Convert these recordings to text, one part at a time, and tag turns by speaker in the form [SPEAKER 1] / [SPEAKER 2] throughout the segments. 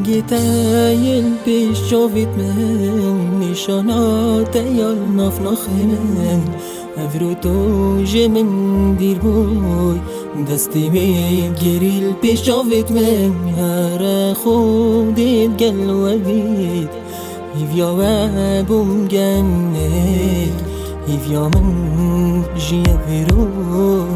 [SPEAKER 1] گیتای پیش جاوید من نشانات یال نافناخ من افرو تو جمن دیر بوی دستی می گریل پیش جاوید من هر خودت گل ودید هیویا و بوم گنید هیویا من جیه برو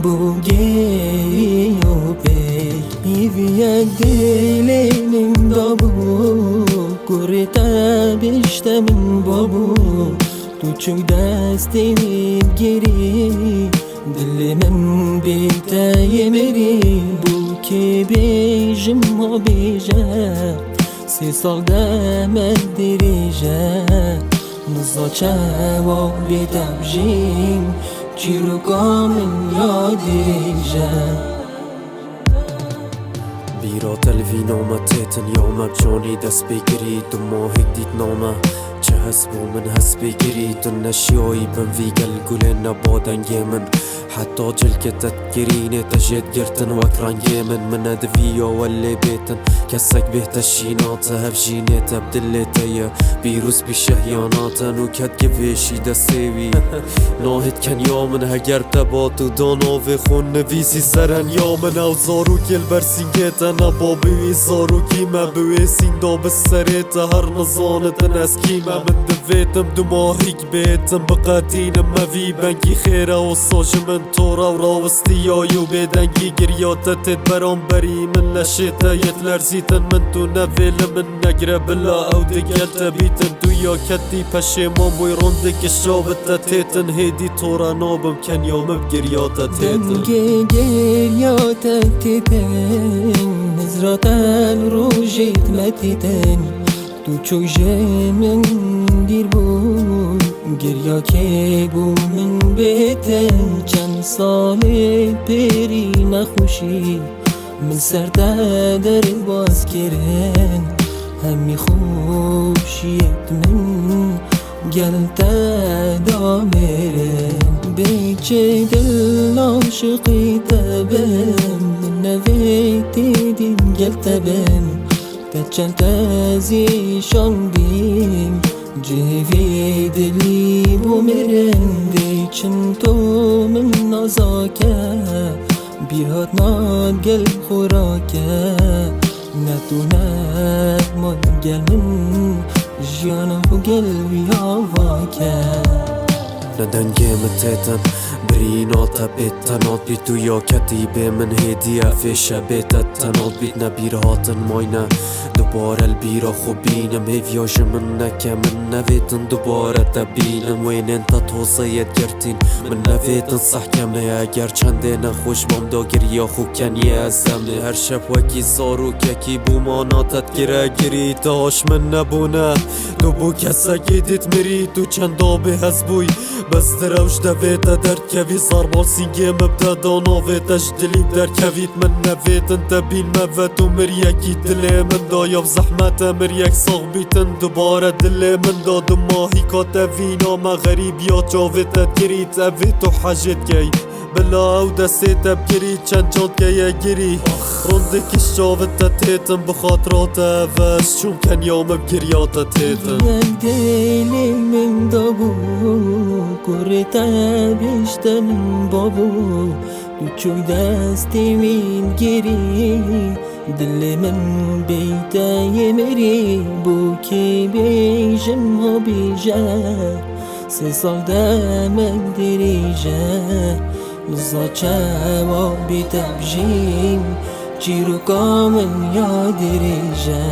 [SPEAKER 1] بوگی و پی هیویا دلی من دابو کرتا بیشتا من بابو تو چوک دستی میگیری دل من بیتای مری بو که بیجم و بیجم 3 سال دمت دیریجه نزا چوا بیتبجیم چیرو کامن یا دیریجه
[SPEAKER 2] بیرا تلوینا ما تیتن یا مبجانی دست بگیری دو ماه دید نامه چه هست بو من هست بگیری تو نشیایی بم ویگل گله نبادنگی من حتی جلکتت گرینه تجید گرتن وکرانگی من ادویا ولی بیتن کسک بهت شینات هفجینه تبدلتیا بیروز بیشهیاناتن و کد گویشی دستیوی ناهد کن یا من هگر تباتو داناوی خون نویسی سرن یا من او زارو گل برسینگیتن ابا بوی زارو کیمه بوی سیندا بسریت هر نزانتن از کیمه من دویتم دو ماهیک بیتم بقاتینم موی بنگی خیره و ساج من تورا و راوستیایی و بیدنگی گریاتت برام بری من نشیتا یت لرزیتن من تو نویل من نگره بلا او دگل تبیتن تو یا کتی پشیمان بوی رونده کشابت تیتن هیدی تورا نابم کن یا مبگریاتا تیتن
[SPEAKER 1] دنگی گریاتا تیتن نزراتن روژیت متیتن تو چوجه من دیر بود گریا که بو من بیتن چند سال پیری نخوشی من سر در باز کرن همی خوشیت من گلتا دامرن بیچه دل عاشقی تبن نویتی دین گلتا بن تچن تازی شاندیم جهوی دلی بومرن دیچن تو من نازاکه بیاد ناد گل خوراکه نتونت من گل من جیانم و گل بیاواکه
[SPEAKER 2] ندنگی متیتن بریناتا بیتنات بی تو یا کتیبه من هدیه فیشه بیتت تنات بیت نبیرهاتن ماینه دوباره البیرا خوبینم هیویاج من نکه من نویتن دوباره تبینم وین انتا توصیت گرتین من نویتن صح کمه اگر چنده نخوش بام دا گریا خوب کنیه ازمه هر شب وکی زارو ککی بو ماناتت گره گری تاش من نبونه دو بو کسکی دیت مری تو چند آبه هز بوی بس دروش دویتا در کوی زاربال سینگه مبتا داناویتش دلیم در کویت من نویتن تبین موت و مریکی دل من دا یا زحمت مریک ساغ بیتن دوباره دل من دا دو ماهی کات وینا ما غریب یا جاویتت گریت اویت و حاجت گی بلا او دستیت بگیری چند جاد گیه گیری رونده کش جاویتت تیتن بخاطرات اوش چون کن یام بگریاتت تیتن
[SPEAKER 1] یک دلی من دابو کرتا بیشتا من بابو تو چوک دستی میگیری دل من بیتای مری بو که بیجم و بیجم 3 سال دمت دیریجه نزا چوا بیتبجیم چیرو کامن یا دیریجه